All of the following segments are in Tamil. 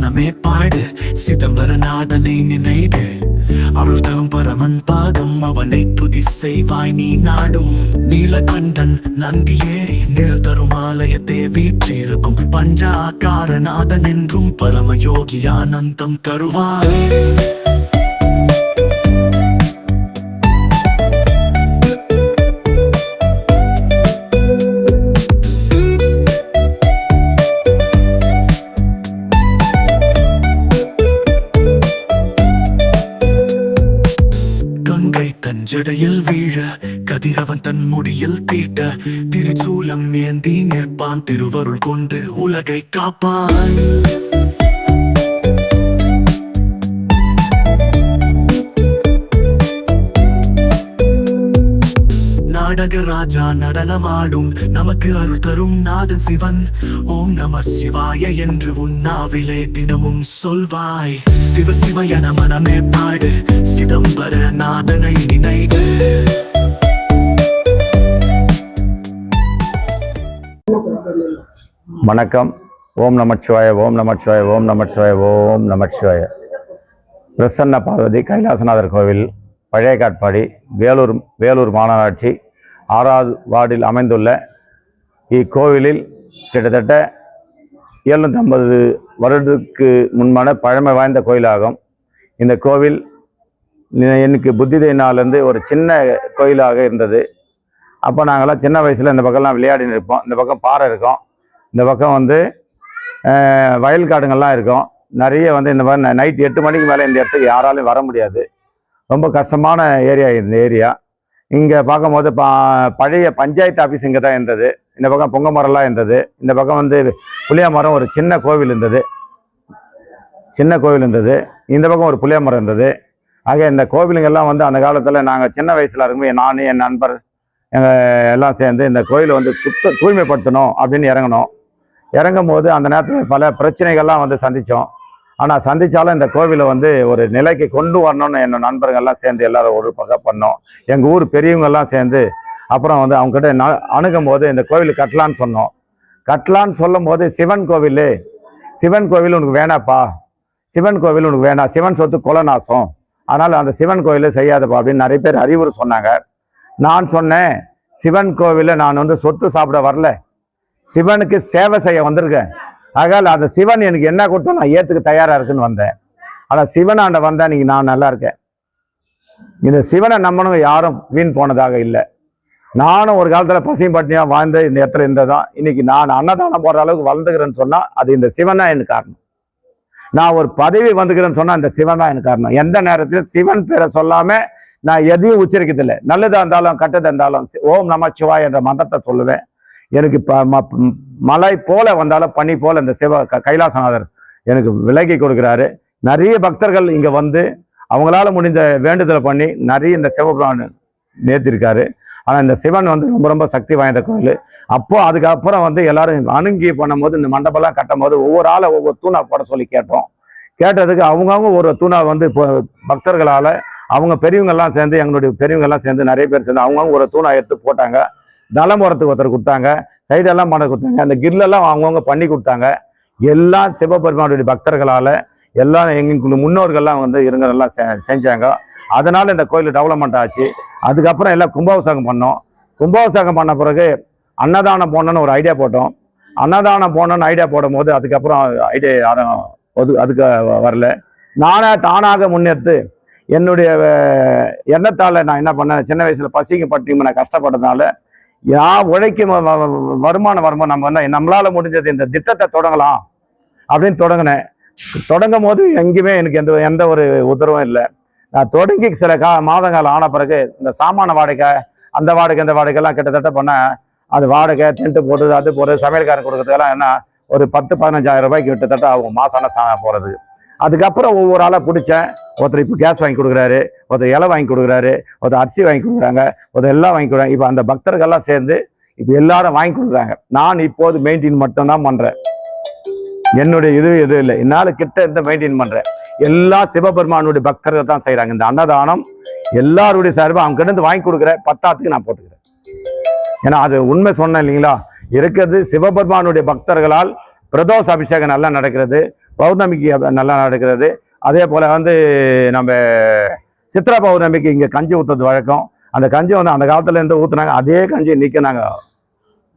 மனமே பாடு சிதம்பரநாதனை நினைடு அருள் தரும் பரமன் பாதம் அவனை துதி செய்வாய் நீ நாடும் நீலகண்டன் நந்தி ஏறி நிழல் தரும் ஆலயத்தை வீற்றிருக்கும் பஞ்சாகாரநாதன் என்றும் பரம யோகி ஆனந்தம் தருவாய். ஜடையில் வீழ கதிரவன் தன் முடியில் தீட்ட திருச்சூலம் ஏந்தி நிற்பான் திருவருள் கொண்டு உலகை காப்பான். நாடகராஜா நடனமாடும் நமக்கு அருள் தரும் நாதன் சிவன். ஓம் நம சிவாய என்று உன்னாவிலே தினமும் சொல்வாய். சிவ சிவ என மனமே பாடு சிதம்பரநாதனை நினைடு. வணக்கம். ஓம் நமச்சிவாய ஓம் நமச்சிவாய ஓம் நமச்சிவாய ஓம் நமச்சிவாய. பிரசன்ன பார்வதி கைலாசநாதர் கோவில், பழைய காட்பாடி, வேலூர் மாநகராட்சி 6வது வார்டில் அமைந்துள்ள இக்கோவிலில் கிட்டத்தட்ட 750 வருடத்துக்கு முன்பான பழமை வாய்ந்த கோயிலாகும். இந்த கோவில் எனக்கு புத்திதை நாள்லேருந்து ஒரு சின்ன கோயிலாக இருந்தது. அப்போ நாங்கள்லாம் சின்ன வயசில் இந்த பக்கம்லாம் விளையாடின்னு இருப்போம். இந்த பக்கம் பாறை இருக்கும், இந்த பக்கம் வந்து வயல் காடுங்கள்லாம் இருக்கும். நிறைய வந்து இந்த மாதிரி நைட் 8 மணிக்கு மேலே இந்த இடத்துக்கு யாராலையும் வர முடியாது. ரொம்ப கஷ்டமான ஏரியா இந்த ஏரியா. இங்கே பார்க்கும்போது பழைய பஞ்சாயத்து ஆஃபீஸ் இங்கே தான் இருந்தது. இந்த பக்கம் பொங்க மரம்லாம் இருந்தது. இந்த பக்கம் வந்து புளிய மரம், ஒரு சின்ன கோவில் இருந்தது. இந்த பக்கம் ஒரு புளிய மரம் இருந்தது. ஆக இந்த கோவிலுங்கெல்லாம் வந்து அந்த காலத்தில் நாங்கள் சின்ன வயசில் இருக்கும்போது நான் என் நண்பர் எல்லாம் சேர்ந்து இந்த கோயிலை வந்து தூய்மைப்படுத்தணும் அப்படின்னு இறங்கும் போது அந்த நேரத்தில் பல பிரச்சனைகள்லாம் வந்து சந்தித்தோம். ஆனால் சந்தித்தாலும் இந்த கோவிலை வந்து ஒரு நிலைக்கு கொண்டு வரணும்னு என்னோட நண்பர்கள்லாம் சேர்ந்து எல்லாரும் ஒரு பக்கம் பண்ணோம். எங்கள் ஊர் பெரியவங்கெல்லாம் சேர்ந்து அப்புறம் வந்து அவங்ககிட்ட அணுகும் போது இந்த கோவில் கட்டலான்னு சொன்னோம். கட்டலான்னு சொல்லும் போது சிவன் கோவில் உனக்கு வேணாப்பா, சிவன் கோவில் உனக்கு வேணாம், சிவன் சொத்து கொலநாசம், அதனால் அந்த சிவன் கோவிலை செய்யாதப்பா அப்படின்னு நிறைய பேர் அறிவுரை சொன்னாங்க. நான் சொன்னேன், சிவன் கோவிலில் நான் வந்து சொத்து சாப்பிட வரல, சிவனுக்கு சேவை செய்ய வந்திருக்கேன். ஆகால அந்த சிவன் எனக்கு என்ன கொடுத்தோம் நான் ஏற்றுக்க தயாராக இருக்குன்னு வந்தேன். ஆனால் சிவனாண்ட வந்தேன், இன்னைக்கு நான் நல்லா இருக்கேன். இந்த சிவனை நம்பணுங்க யாரும் வீண் போனதாக இல்லை. நானும் ஒரு காலத்தில் பசியும் பட்டினியாக வாழ்ந்து இந்த இடத்துல இருந்ததான் இன்னைக்கு நான் அன்னதானம் போடுற அளவுக்கு வளர்ந்துக்கிறேன்னு சொன்னால் அது இந்த சிவன் தான் எனக்கு காரணம். நான் ஒரு பதவி வந்துக்கிறேன்னு சொன்னால் இந்த சிவன் தான் எனக்கு காரணம். எந்த நேரத்திலும் சிவன் பேரை சொல்லாமல் நான் எதையும் உச்சரிக்கிறதில்லை. நல்லதாக இருந்தாலும் கெட்டதாக இருந்தாலும் ஓம் நம சிவாய் என்ற மந்திரத்தை சொல்லுவேன். எனக்கு மலை போல வந்தாலும் பனி போல இந்த கைலாசநாதர் எனக்கு விலகி கொடுக்குறாரு. நிறைய பக்தர்கள் இங்கே வந்து அவங்களால முடிந்த வேண்டுதலை பண்ணி நிறைய இந்த சிவபெருமான் நேர்த்திருக்காரு. ஆனால் இந்த சிவன் வந்து ரொம்ப ரொம்ப சக்தி வாய்ந்த கோயில். அதுக்கப்புறம் வந்து எல்லாரும் அணுங்கி பண்ணும்போது இந்த மண்டபம்லாம் கட்டும் போது ஒவ்வொரு ஆளை ஒவ்வொரு தூணா போட சொல்லி கேட்டதுக்கு அவங்கவுங்க ஒரு தூணா வந்து இப்போ பக்தர்களால் அவங்க பெரியவங்கெல்லாம் சேர்ந்து எங்களுடைய பெரியவங்கெல்லாம் சேர்ந்து நிறைய பேர் சேர்ந்து அவங்கவுங்க ஒரு தூணா எடுத்து போட்டாங்க. தலமுறத்துக்கு ஒருத்தர் கொடுத்தாங்க, சைடெல்லாம் பண்ண கொடுத்தாங்க, அந்த கில்லெல்லாம் அவங்கவுங்க பண்ணி கொடுத்தாங்க. எல்லாம் சிவபெருமானுடைய பக்தர்களால் எல்லாம் எங்களுக்கு முன்னோர்கள்லாம் வந்து இருங்கெல்லாம் செஞ்சாங்க. அதனால் இந்த கோயில் டெவலப்மெண்ட் ஆச்சு. அதுக்கப்புறம் எல்லாம் கும்பாபிஷேகம் பண்ணோம். கும்பாபிஷேகம் பண்ண பிறகு அன்னதானம் போடணுன்னு ஒரு ஐடியா போட்டோம். அன்னதானம் போடணுன்னு ஐடியா போடும் போது அதுக்கப்புறம் ஐடியா யாரும் அதுக்கு வரல. தானாக முன்னெடுத்து என்னுடைய எண்ணத்தால் நான் என்ன பண்ணேன், சின்ன வயசில் பசிக்கு பட்டியும் நான் கஷ்டப்பட்டதுனால நான் உழைக்கும் வருமானம் நம்ம வந்து நம்மளால் முடிஞ்சது இந்த திட்டத்தை தொடங்கலாம் அப்படின்னு தொடங்கும் போது எங்கேயுமே எனக்கு எந்த ஒரு உத்தரவும் இல்லை. நான் தொடங்கி சில மாதங்கள் ஆன பிறகு இந்த சாமான வாடகை அந்த வாடகைலாம் கிட்டத்தட்ட பண்ணேன். அது வாடகை டென்ட்டு போடுறது அது போடுறது சமையல்காரன் கொடுக்கறதுக்கெல்லாம் என்ன ஒரு 10-15 ரூபாய்க்கு கிட்டத்தட்ட ஆகும் மாசான போகிறது. அதுக்கப்புறம் ஒவ்வொரு ஆளாக பிடிச்சேன். ஒருத்தர் இப்போ கேஸ் வாங்கி கொடுக்குறாரு, ஒருத்தர் இலை வாங்கி கொடுக்குறாரு, ஒருத்தர் அரிசி வாங்கி கொடுக்குறாங்க, ஒருத்தர் எல்லாம் வாங்கி கொடுக்குறாங்க. இப்போ அந்த பக்தர்கள்லாம் சேர்ந்து இப்போ எல்லாரும் வாங்கி கொடுக்குறாங்க. நான் இப்போது மெயின்டைன் மட்டும்தான் பண்ணுறேன். என்னுடைய இது இல்லை, என்னால் கிட்ட இருந்து மெயின்டைன் பண்ணுறேன். எல்லா சிவபெருமானுடைய பக்தர்கள் தான் செய்கிறாங்க. இந்த அன்னதானம் எல்லாருடைய சார்பாக அவங்க கிட்ட வாங்கி கொடுக்குறேன். 10த்துக்கு நான் போட்டுக்கிறேன். ஏன்னா அது உண்மை சொன்னேன் இல்லைங்களா. இருக்கிறது சிவபெருமானுடைய பக்தர்களால் பிரதோஷ அபிஷேகம் நல்லா நடக்கிறது. பௌர்ணமிக்கு நல்லா நடக்கிறது. அதே போல் வந்து நம்ம சித்ரா பௌர்ணமிக்கு இங்கே கஞ்சி ஊற்றுறது வழக்கம். அந்த கஞ்சி வந்து அந்த காலத்துலேருந்து ஊற்றுனாங்க, அதே கஞ்சி இன்றைக்கி நாங்கள்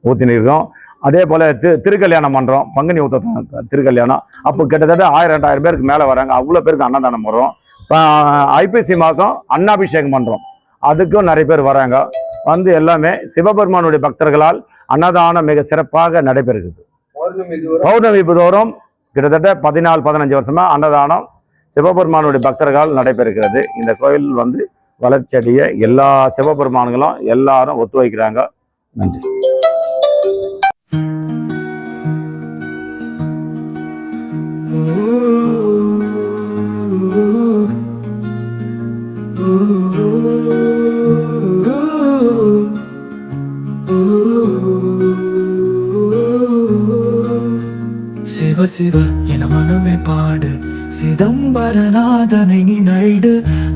ஊற்றின்னு இருக்கோம். அதே போல் திருக்கல்யாணம் பண்ணுறோம், பங்குனி ஊற்ற திருக்கல்யாணம். அப்போ கிட்டத்தட்ட 1000-2000 பேருக்கு மேலே வராங்க. அவ்வளோ பேருக்கு அன்னதானம் போடுறோம். ஐப்பசி மாதம் அன்னாபிஷேகம் பண்ணுறோம், அதுக்கும் நிறைய பேர் வராங்க. வந்து எல்லாமே சிவபெருமானுடைய பக்தர்களால் அன்னதானம் மிக சிறப்பாக நடைபெறுகிறது. பௌர்ணமி தோறும் கிட்டத்தட்ட 14-15 வருஷமாக அன்னதானம் சிவபெருமானுடைய பக்தர்களால் நடைபெறுகிறது. இந்த கோயில் வந்து வளர்ச்சியடைய எல்லா சிவபெருமான்களும் எல்லாரும் ஒத்துழைக்கிறாங்க. நன்றி. சிவ சிவ என மனமே பாடு, சிதம்பரநாதனை நினைடு.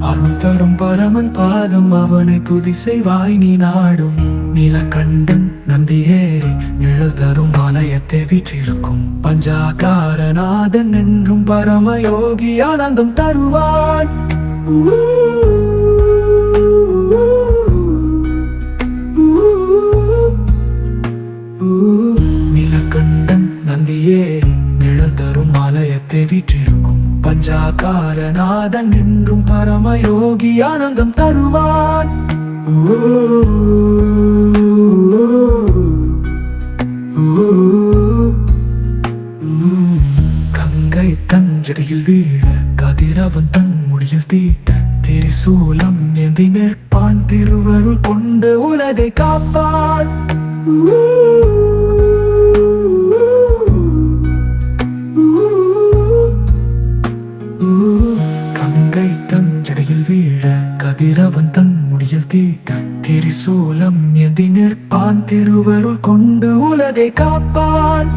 அருள் தரும் பரமன் பாதம், அவனை துதி செய்வாய் நீ நாடும். நீலகண்டன் நந்தியேறி நிழல் தரும் ஆலயத்தை வீற்றிருக்கும் பஞ்சாகாரநாதன் என்றும் பரமயோகி ஆனந்தம் தருவான். நீலகண்டன் நந்தியேறி நிழல் தரும் ஆலயத்தை வீற்றிருக்கும் பஞ்சாகாரநாதன் என்றும் பரமயோகி ஆனந்தம் தருவான். கங்கை தஞ்சடையில் வீழ கதிரவன் தன் முடியில் தீட்ட திரிசூலம் ஏந்தி நிற்பான், திருவருள் கொண்டு உலகை காப்பான். கங்கை தஞ்சடையில் வீழ கதிரவன் தன் முடியில் தீட்ட திரிசூலம் ஏந்தி நிற்பான், திருவருள் கொண்டு உலகை காப்பான்.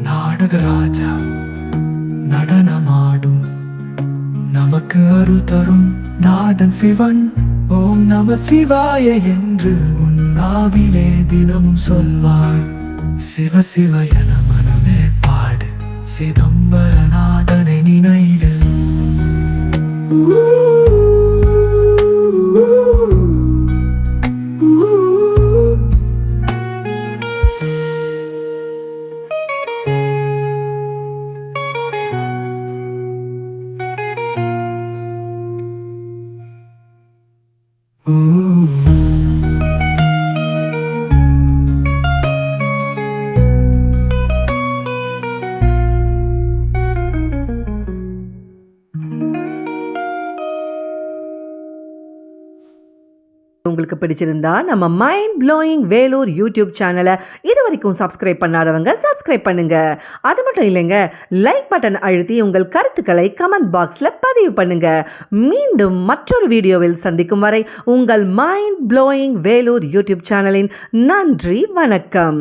நாடகராஜா நடனமாடும், நமக்கு அருள் தரும் நாதன் சிவன். ஓம் நம சிவாய என்று உன் நாவிலே தினமும் சொல்வாய். சிவ சிவ என மனமே பாடு, சிதம்பரநாதனை நினைடு. உங்களுக்கு பிடிச்சிருந்தா நம்ம மைண்ட் ப்ளோயிங் வேலூர் யூடியூப் சேனலை இது வரைக்கும் சப்ஸ்கிரைப் பண்ணாதவங்க சப்ஸ்கிரைப் பண்ணுங்க. அது மட்டும் இல்லைங்க, லைக் பட்டன் அழுத்தி உங்கள் கருத்துக்களை கமெண்ட் பாக்ஸில் பதிவு பண்ணுங்க. மீண்டும் மற்றொரு வீடியோவில் சந்திக்கும் வரை உங்கள் மைண்ட் ப்ளோயிங் வேலூர் யூடியூப் சேனலின் நன்றி, வணக்கம்.